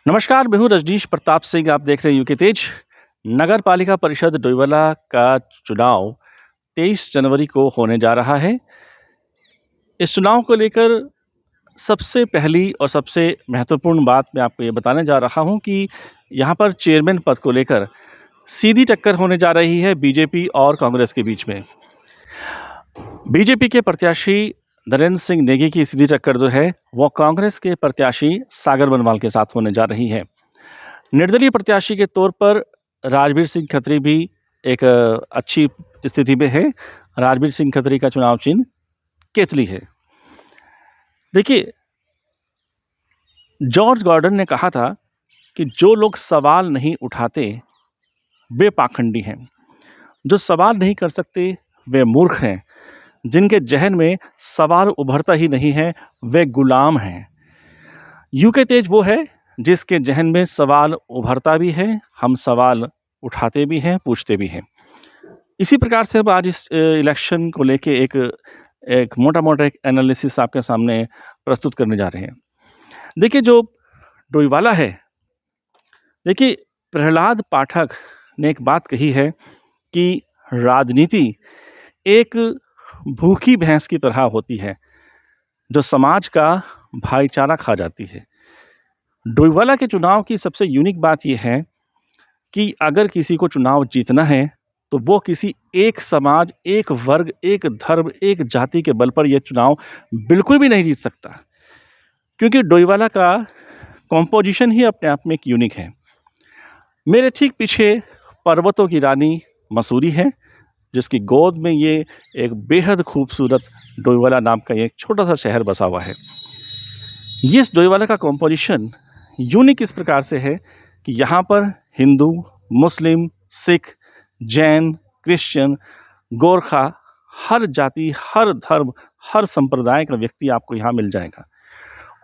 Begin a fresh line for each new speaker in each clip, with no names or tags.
नमस्कार, मैं हूँ रजनीश प्रताप सिंह। आप देख रहे हैं यूके तेज। नगर पालिका परिषद डोईवाला का चुनाव 23 जनवरी को होने जा रहा है। इस चुनाव को लेकर सबसे पहली और सबसे महत्वपूर्ण बात मैं आपको ये बताने जा रहा हूँ कि यहाँ पर चेयरमैन पद को लेकर सीधी टक्कर होने जा रही है बीजेपी और कांग्रेस के बीच में। बीजेपी के प्रत्याशी नरेंद्र सिंह नेगी की सीधी टक्कर जो है वो कांग्रेस के प्रत्याशी सागर बनवाल के साथ होने जा रही है। निर्दलीय प्रत्याशी के तौर पर राजवीर सिंह खत्री भी एक अच्छी स्थिति में है। राजवीर सिंह खत्री का चुनाव चिन्ह केतली है। देखिए, जॉर्ज गॉर्डन ने कहा था कि जो लोग सवाल नहीं उठाते वे पाखंडी हैं, जो सवाल नहीं कर सकते वे मूर्ख हैं, जिनके जहन में सवाल उभरता ही नहीं है वे गुलाम हैं। यूके तेज वो है जिसके जहन में सवाल उभरता भी है, हम सवाल उठाते भी हैं, पूछते भी हैं। इसी प्रकार से अब आज इस इलेक्शन को लेके एक मोटा-मोटा एक एनालिसिस आपके सामने प्रस्तुत करने जा रहे हैं। देखिए, जो डोईवाला है, देखिए प्रहलाद पाठक ने एक बात कही है कि राजनीति एक भूखी भैंस की तरह होती है, जो समाज का भाईचारा खा जाती है। डोईवाला के चुनाव की सबसे यूनिक बात यह है कि अगर किसी को चुनाव जीतना है तो वो किसी एक समाज, एक वर्ग, एक धर्म, एक जाति के बल पर यह चुनाव बिल्कुल भी नहीं जीत सकता, क्योंकि डोईवाला का कॉम्पोजिशन ही अपने आप में एक यूनिक है। मेरे ठीक पीछे पर्वतों की रानी मसूरी है, जिसकी गोद में ये एक बेहद खूबसूरत डोईवाला नाम का एक छोटा सा शहर बसा हुआ है। ये इस डोईवाला का कॉम्पोजिशन यूनिक इस प्रकार से है कि यहाँ पर हिंदू, मुस्लिम, सिख, जैन, क्रिश्चियन, गोरखा, हर जाति, हर धर्म, हर संप्रदाय का व्यक्ति आपको यहाँ मिल जाएगा।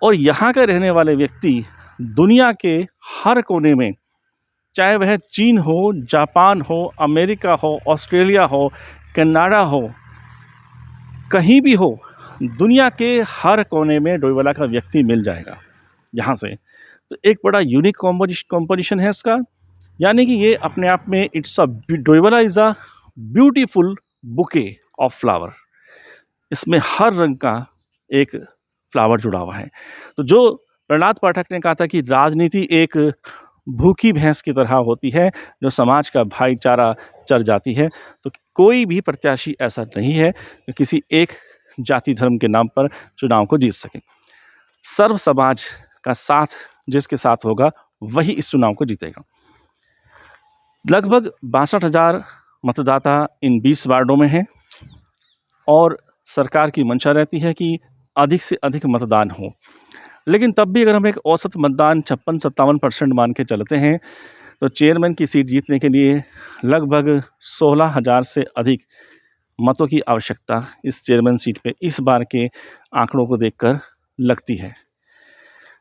और यहाँ के रहने वाले व्यक्ति दुनिया के हर कोने में, चाहे वह चीन हो, जापान हो, अमेरिका हो, ऑस्ट्रेलिया हो, कनाडा हो, कहीं भी हो, दुनिया के हर कोने में डोईवाला का व्यक्ति मिल जाएगा यहाँ से। तो एक बड़ा यूनिक कॉम्पोजिशन है इसका, यानी कि ये अपने आप में Doiwala is a beautiful bouquet of flower. इसमें हर रंग का एक फ्लावर जुड़ा हुआ है। तो जो प्रहलाद पाठक ने कहा था कि राजनीति एक भूखी भैंस की तरह होती है, जो समाज का भाईचारा चर जाती है, तो कोई भी प्रत्याशी ऐसा नहीं है कि किसी एक जाति धर्म के नाम पर चुनाव को जीत सके। सर्व समाज का साथ जिसके साथ होगा वही इस चुनाव को जीतेगा। लगभग 62,000 मतदाता इन 20 वार्डों में हैं और सरकार की मंशा रहती है कि अधिक से अधिक मतदान हो। लेकिन तब भी अगर हम एक औसत मतदान 56-57% मान के चलते हैं तो चेयरमैन की सीट जीतने के लिए लगभग 16,000 से अधिक मतों की आवश्यकता इस चेयरमैन सीट पे इस बार के आंकड़ों को देखकर लगती है।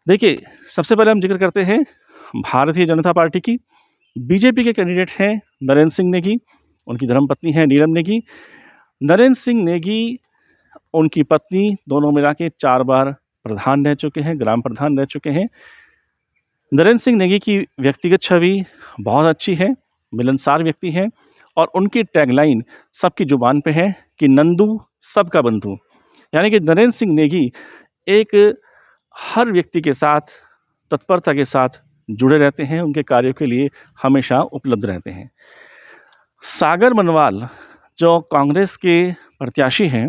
देखिए, सबसे पहले हम जिक्र करते हैं भारतीय जनता पार्टी की। बीजेपी के कैंडिडेट हैं नरेंद्र सिंह नेगी, उनकी धर्मपत्नी है नीलम नेगी। नरेंद्र सिंह नेगी, उनकी पत्नी, दोनों मिला के 4 बार प्रधान रह चुके हैं, ग्राम प्रधान रह चुके हैं। नरेंद्र सिंह नेगी की व्यक्तिगत छवि बहुत अच्छी है, मिलनसार व्यक्ति हैं और उनकी टैगलाइन सबकी जुबान पे है कि नंदू सबका बंधु। यानी कि नरेंद्र सिंह नेगी एक हर व्यक्ति के साथ तत्परता के साथ जुड़े रहते हैं, उनके कार्यों के लिए हमेशा उपलब्ध रहते हैं। सागर मनवाल जो कांग्रेस के प्रत्याशी हैं,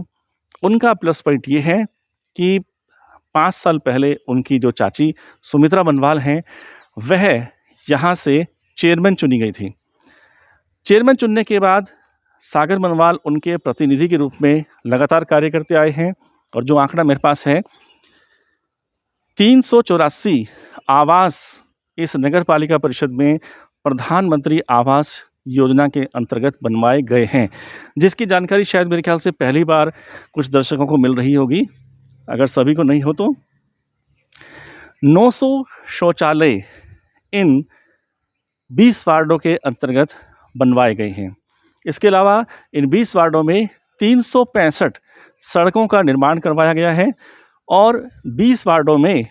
उनका प्लस पॉइंट ये है कि 5 साल पहले उनकी जो चाची सुमित्रा मनवाल हैं, वह यहाँ से चेयरमैन चुनी गई थी। चेयरमैन चुनने के बाद सागर मनवाल उनके प्रतिनिधि के रूप में लगातार कार्य करते आए हैं और जो आंकड़ा मेरे पास है, 384 आवास इस नगर पालिका परिषद में प्रधानमंत्री आवास योजना के अंतर्गत बनवाए गए हैं, जिसकी जानकारी शायद मेरे ख्याल से पहली बार कुछ दर्शकों को मिल रही होगी, अगर सभी को नहीं हो तो। 900 शौचालय इन 20 वार्डों के अंतर्गत बनवाए गए हैं। इसके अलावा इन 20 वार्डों में 365 सड़कों का निर्माण करवाया गया है और 20 वार्डों में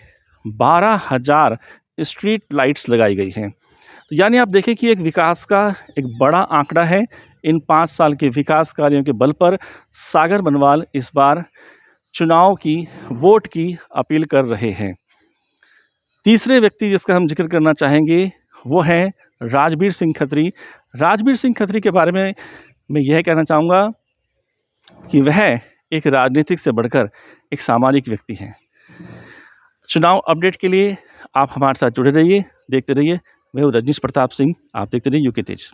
12,000 स्ट्रीट लाइट्स लगाई गई हैं। तो यानी आप देखें कि एक विकास का एक बड़ा आंकड़ा है। इन 5 साल के विकास कार्यों के बल पर सागर बनवाल इस बार चुनाव की वोट की अपील कर रहे हैं। तीसरे व्यक्ति जिसका हम जिक्र करना चाहेंगे वो हैं राजबीर सिंह खत्री। राजबीर सिंह खत्री के बारे में मैं यह कहना चाहूँगा कि वह एक राजनीतिक से बढ़कर एक सामाजिक व्यक्ति हैं। चुनाव अपडेट के लिए आप हमारे साथ जुड़े रहिए, देखते रहिए। मैं हूँ रजनीश प्रताप सिंह, आप देखते रहिए यूके तेज।